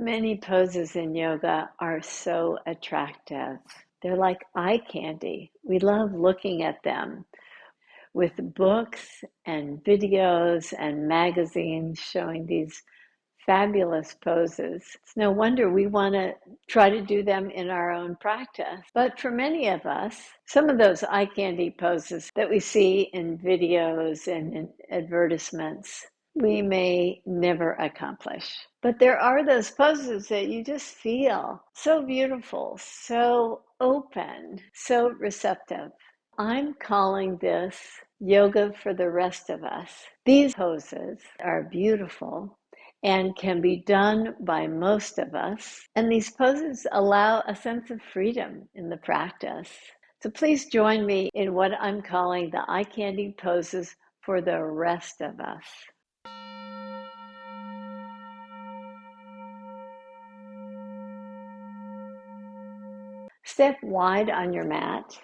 Many poses in yoga are so attractive. They're like eye candy. We love looking at them with books and videos and magazines showing these fabulous poses. It's no wonder we want to try to do them in our own practice. But for many of us, some of those eye candy poses that we see in videos and in advertisements, we may never accomplish. But there are those poses that you just feel so beautiful, so open, so receptive. I'm calling this yoga for the rest of us. These poses are beautiful and can be done by most of us. And these poses allow a sense of freedom in the practice. So please join me in what I'm calling the eye candy poses for the rest of us. Step wide on your mat.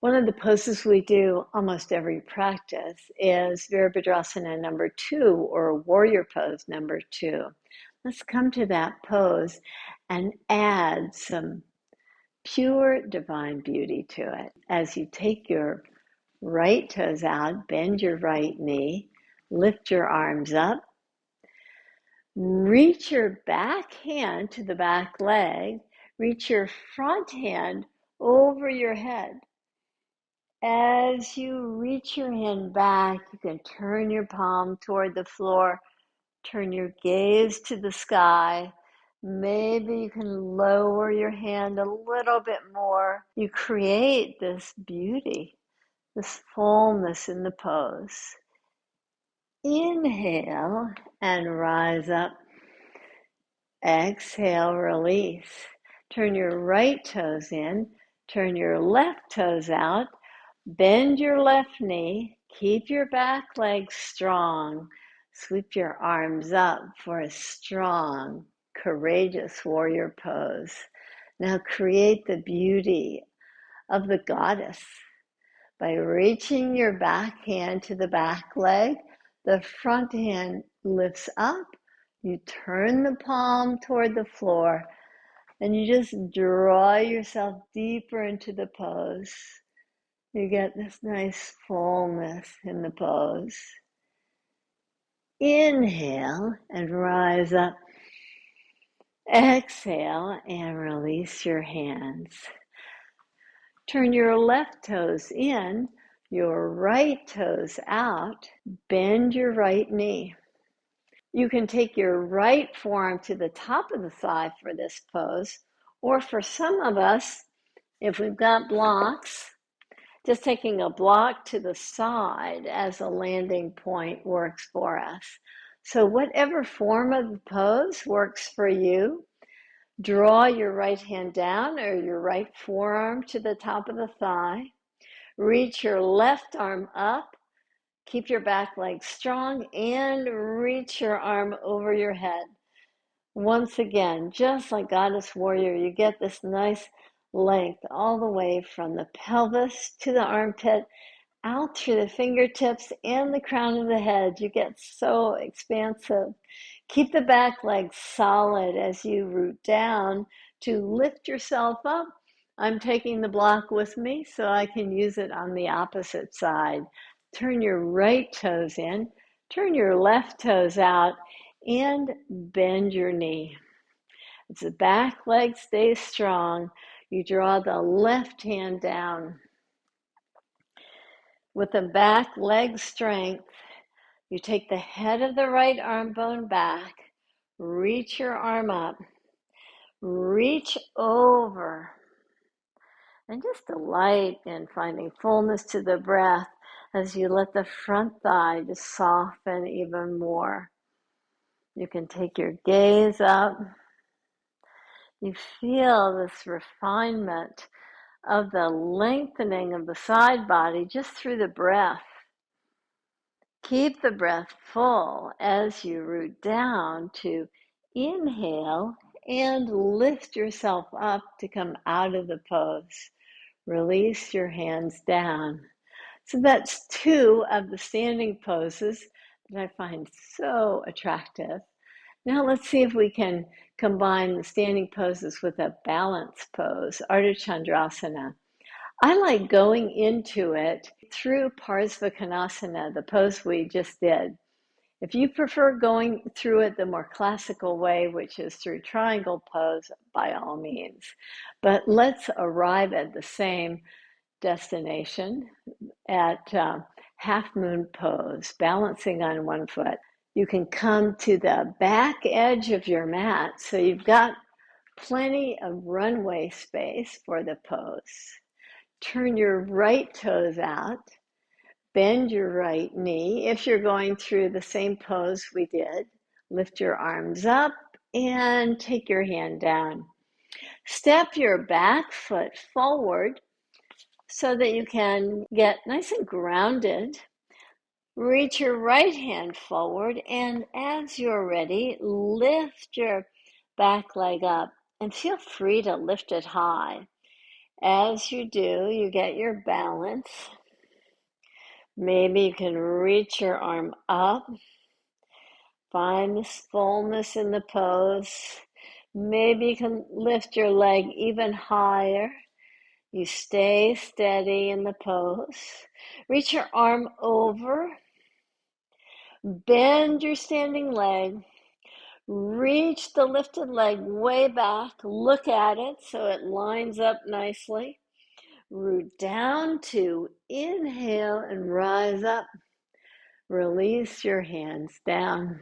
One of the poses we do almost every practice is Virabhadrasana number 2, or warrior pose number 2. Let's come to that pose and add some pure divine beauty to it. As you take your right toes out, bend your right knee, lift your arms up, reach your back hand to the back leg, reach your front hand over your head. As you reach your hand back, you can turn your palm toward the floor, turn your gaze to the sky. Maybe you can lower your hand a little bit more. You create this beauty, this fullness in the pose. Inhale and rise up. Exhale, release. Turn your right toes in, turn your left toes out. Bend your left knee, keep your back leg strong, sweep your arms up for a strong, courageous warrior pose. Now create the beauty of the goddess by reaching your back hand to the back leg. The front hand lifts up, you turn the palm toward the floor, and you just draw yourself deeper into the pose. You get this nice fullness in the pose. Inhale and rise up. Exhale and release your hands. Turn your left toes in, your right toes out. Bend your right knee. You can take your right forearm to the top of the thigh for this pose, or for some of us, if we've got blocks, just taking a block to the side as a landing point works for us. So whatever form of the pose works for you, draw your right hand down or your right forearm to the top of the thigh. Reach your left arm up. Keep your back leg strong and reach your arm over your head. Once again, just like Goddess Warrior, you get this nice length all the way from the pelvis to the armpit, out through the fingertips and the crown of the head. You get so expansive. Keep the back leg solid as you root down to lift yourself up. I'm taking the block with me so I can use it on the opposite side. Turn your right toes in, turn your left toes out, and bend your knee. As the back leg stays strong, you draw the left hand down. With the back leg strength, you take the head of the right arm bone back, reach your arm up, reach over, and just delight in finding fullness to the breath as you let the front thigh just soften even more. You can take your gaze up. You feel this refinement of the lengthening of the side body just through the breath. Keep the breath full as you root down to inhale and lift yourself up to come out of the pose. Release your hands down. So that's 2 of the standing poses that I find so attractive. Now let's see if we can combine the standing poses with a balance pose, Ardha Chandrasana. I like going into it through Parsvakonasana, the pose we just did. If you prefer going through it the more classical way, which is through triangle pose, by all means. But let's arrive at the same destination at half moon pose, balancing on one foot. You can come to the back edge of your mat, so you've got plenty of runway space for the pose. Turn your right toes out, bend your right knee. If you're going through the same pose we did, lift your arms up and take your hand down. Step your back foot forward so that you can get nice and grounded. Reach your right hand forward, and as you're ready, lift your back leg up and feel free to lift it high. As you do, you get your balance. Maybe you can reach your arm up, find this fullness in the pose. Maybe you can lift your leg even higher. You stay steady in the pose. Reach your arm over. Bend your standing leg. Reach the lifted leg way back. Look at it so it lines up nicely. Root down to inhale and rise up. Release your hands down.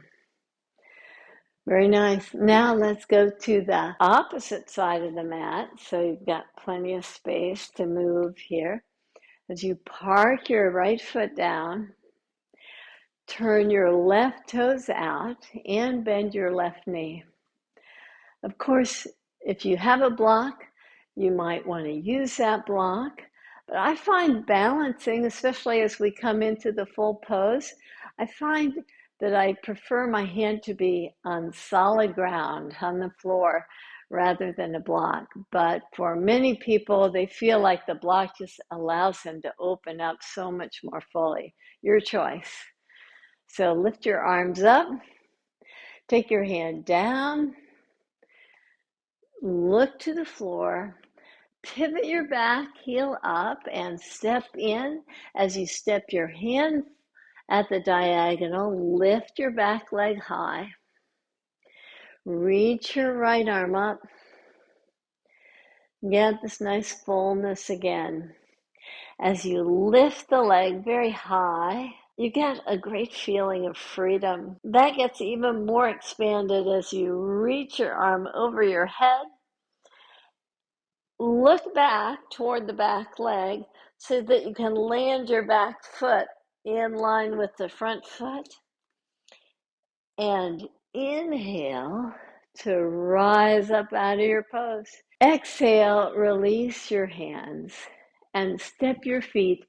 Very nice. Now let's go to the opposite side of the mat. So you've got plenty of space to move here. As you park your right foot down, turn your left toes out and bend your left knee. Of course, if you have a block, you might want to use that block. But I find balancing, especially as we come into the full pose, I find that I prefer my hand to be on solid ground, on the floor, rather than a block. But for many people, they feel like the block just allows them to open up so much more fully. Your choice. So lift your arms up, take your hand down, look to the floor, pivot your back heel up and step in. As you step your hand at the diagonal, lift your back leg high. Reach your right arm up. Get this nice fullness again. As you lift the leg very high, you get a great feeling of freedom. That gets even more expanded as you reach your arm over your head. Look back toward the back leg so that you can land your back foot in line with the front foot. And inhale to rise up out of your pose. Exhale, release your hands and step your feet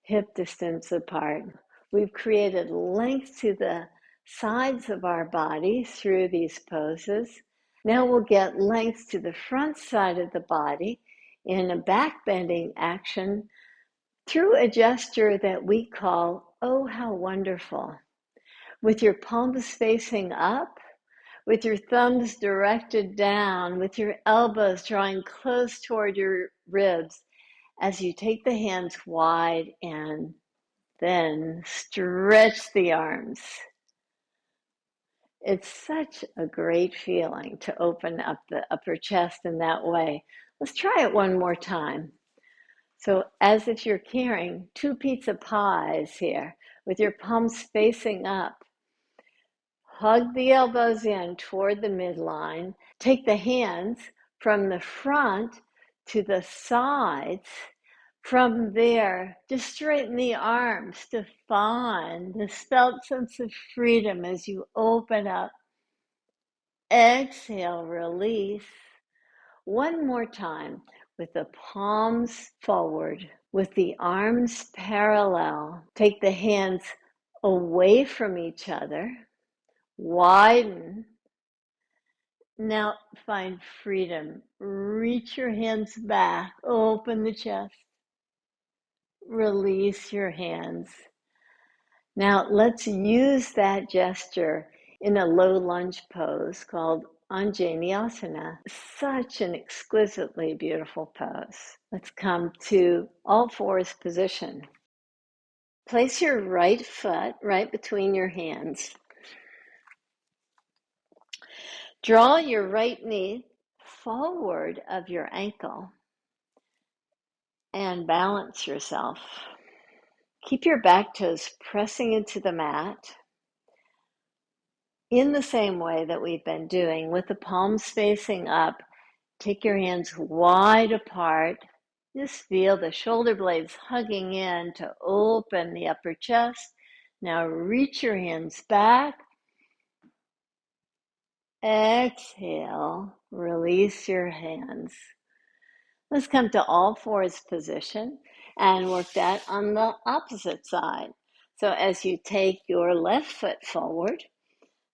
hip distance apart. We've created length to the sides of our body through these poses. Now we'll get length to the front side of the body in a back bending action through a gesture that we call, oh, how wonderful. With your palms facing up, with your thumbs directed down, with your elbows drawing close toward your ribs as you take the hands wide and then stretch the arms. It's such a great feeling to open up the upper chest in that way. Let's try it one more time. So as if you're carrying 2 pizza pies here with your palms facing up. Hug the elbows in toward the midline. Take the hands from the front to the sides. From there, just straighten the arms to find this felt sense of freedom as you open up. Exhale, release. One more time with the palms forward, with the arms parallel. Take the hands away from each other. Widen. Now find freedom. Reach your hands back. Open the chest. Release your hands. Now let's use that gesture in a low lunge pose called Anjaneyasana. Such an exquisitely beautiful pose. Let's come to all fours position. Place your right foot right between your hands. Draw your right knee forward of your ankle and balance yourself. Keep your back toes pressing into the mat in the same way that we've been doing, with the palms facing up. Take your hands wide apart. Just feel the shoulder blades hugging in to open the upper chest. Now reach your hands back. Exhale, release your hands. Let's come to all fours position and work that on the opposite side. So as you take your left foot forward,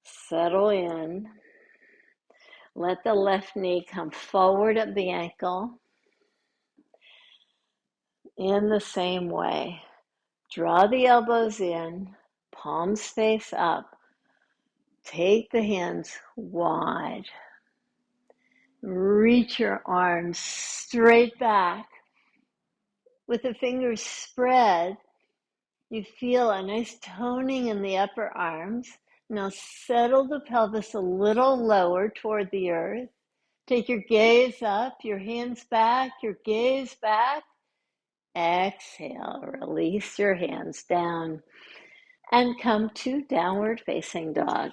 settle in. Let the left knee come forward at the ankle. In the same way, draw the elbows in, palms face up. Take the hands wide. Reach your arms straight back. With the fingers spread, you feel a nice toning in the upper arms. Now settle the pelvis a little lower toward the earth. Take your gaze up, your hands back, your gaze back. Exhale, release your hands down and come to downward facing dog.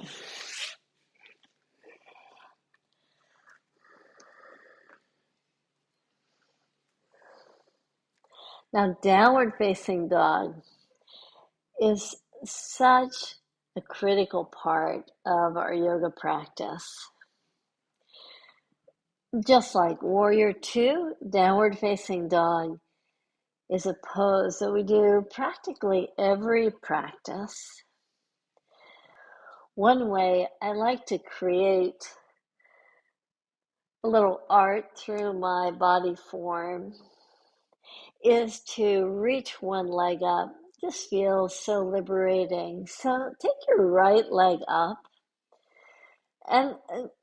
Now, downward facing dog is such a critical part of our yoga practice. Just like Warrior Two, downward facing dog is a pose that we do practically every practice. One way I like to create a little art through my body form is to reach one leg up. Just feels so liberating. So take your right leg up and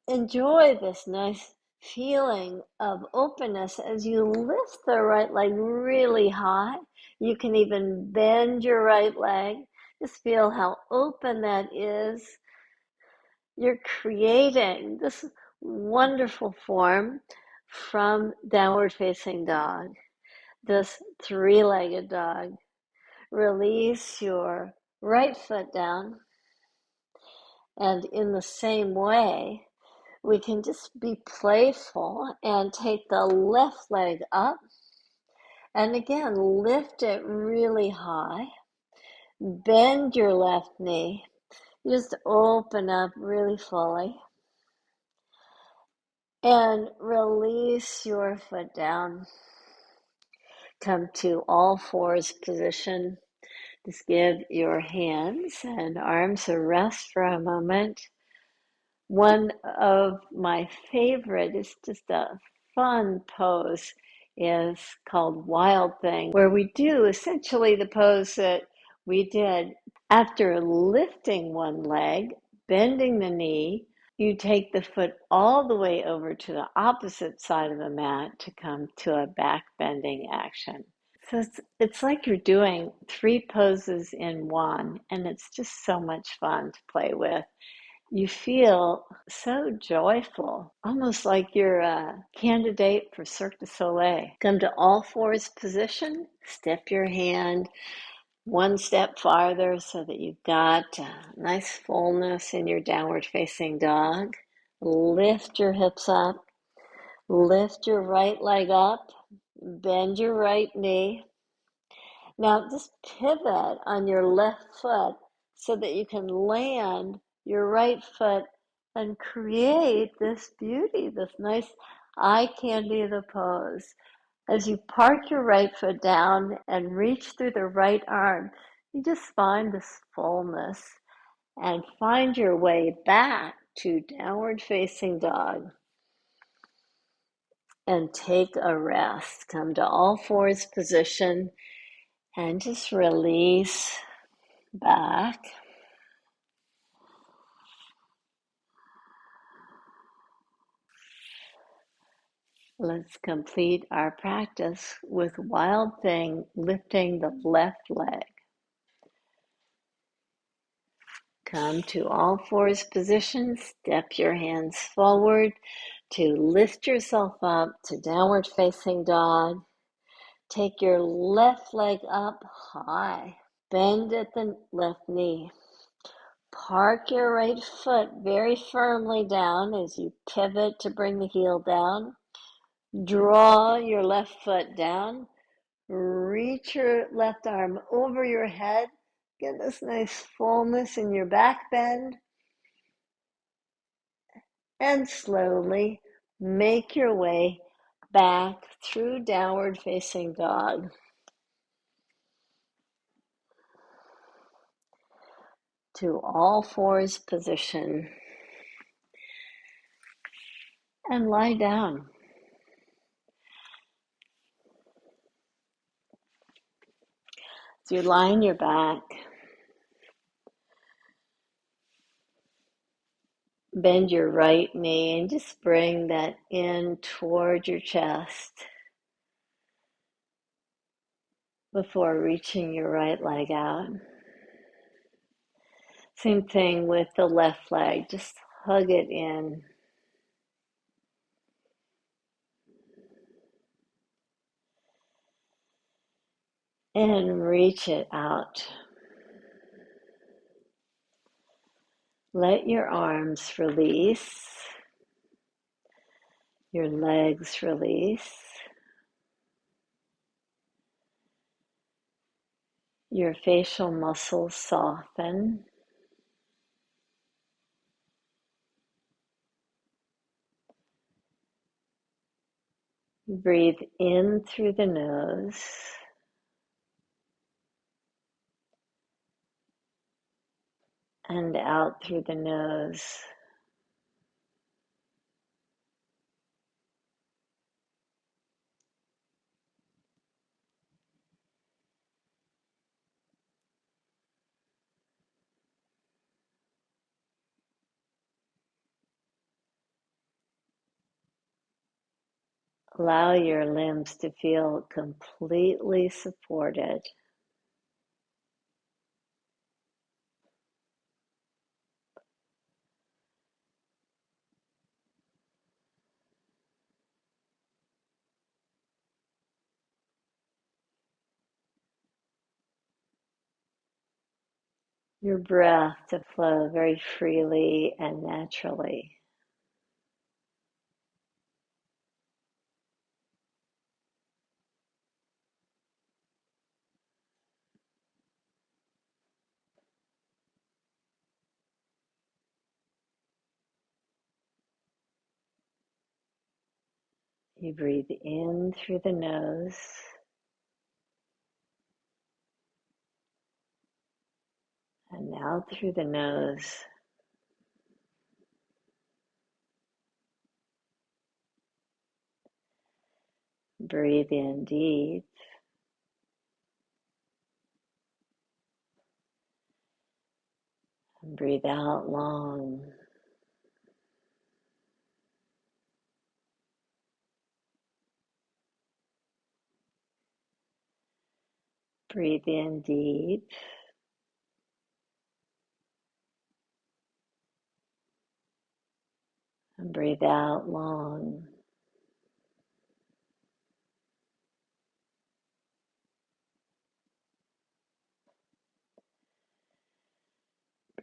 enjoy this nice feeling of openness as you lift the right leg really high. You can even bend your right leg. Just feel how open that is. You're creating this wonderful form from downward facing dog, this three-legged dog. Release your right foot down, and in the same way, we can just be playful and take the left leg up, and again, lift it really high. Bend your left knee. Just open up really fully. And release your foot down. Come to all fours position. Just give your hands and arms a rest for a moment. One of my favorite is just a fun pose is called Wild Thing, where we do essentially the pose that we did after lifting one leg, bending the knee. You take the foot all the way over to the opposite side of the mat to come to a back bending action. So it's like you're doing three poses in one, and it's just so much fun to play with. You feel so joyful, almost like you're a candidate for Cirque du Soleil. Come to all fours position, step your hand one step farther so that you've got nice fullness in your downward facing dog. Lift your hips up, lift your right leg up, bend your right knee. Now just pivot on your left foot so that you can land your right foot and create this beauty, this nice eye candy of the pose. As you park your right foot down and reach through the right arm, you just find this fullness and find your way back to downward facing dog. And take a rest. Come to all fours position and just release back. Let's complete our practice with Wild Thing, lifting the left leg. Come to all fours position, step your hands forward to lift yourself up to downward facing dog. Take your left leg up high. Bend at the left knee. Park your right foot very firmly down as you pivot to bring the heel down. Draw your left foot down. Reach your left arm over your head. Get this nice fullness in your back bend. And slowly make your way back through downward facing dog. To all fours position. And lie down. As you lie on your back, bend your right knee and just bring that in toward your chest before reaching your right leg out. Same thing with the left leg, just hug it in. And reach it out. Let your arms release, your legs release, your facial muscles soften. Breathe in through the nose. And out through the nose. Allow your limbs to feel completely supported. Your breath to flow very freely and naturally. You breathe in through the nose and out through the nose. Breathe in deep. And breathe out long. Breathe in deep. And breathe out long.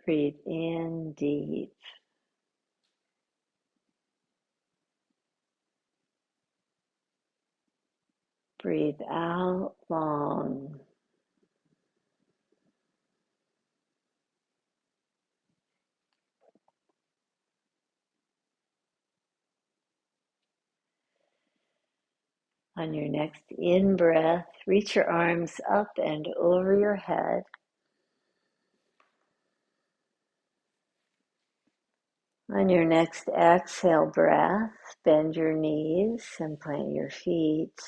Breathe in deep. Breathe out long. On your next in-breath, reach your arms up and over your head. On your next exhale breath, bend your knees and plant your feet.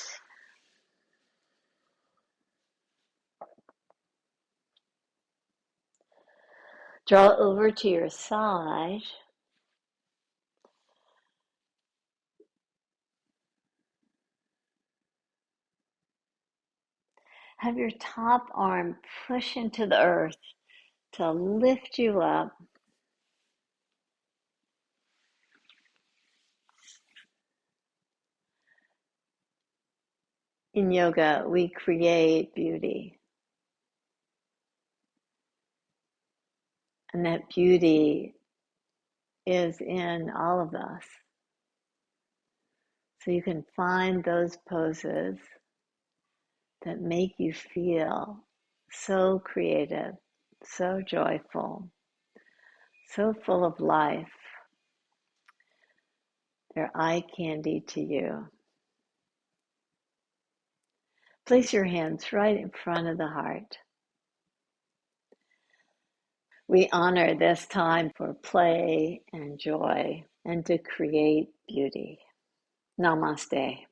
Draw over to your side. Have your top arm push into the earth to lift you up. In yoga, we create beauty. And that beauty is in all of us. So you can find those poses that make you feel so creative, so joyful, so full of life. They're eye candy to you. Place your hands right in front of the heart. We honor this time for play and joy and to create beauty. Namaste.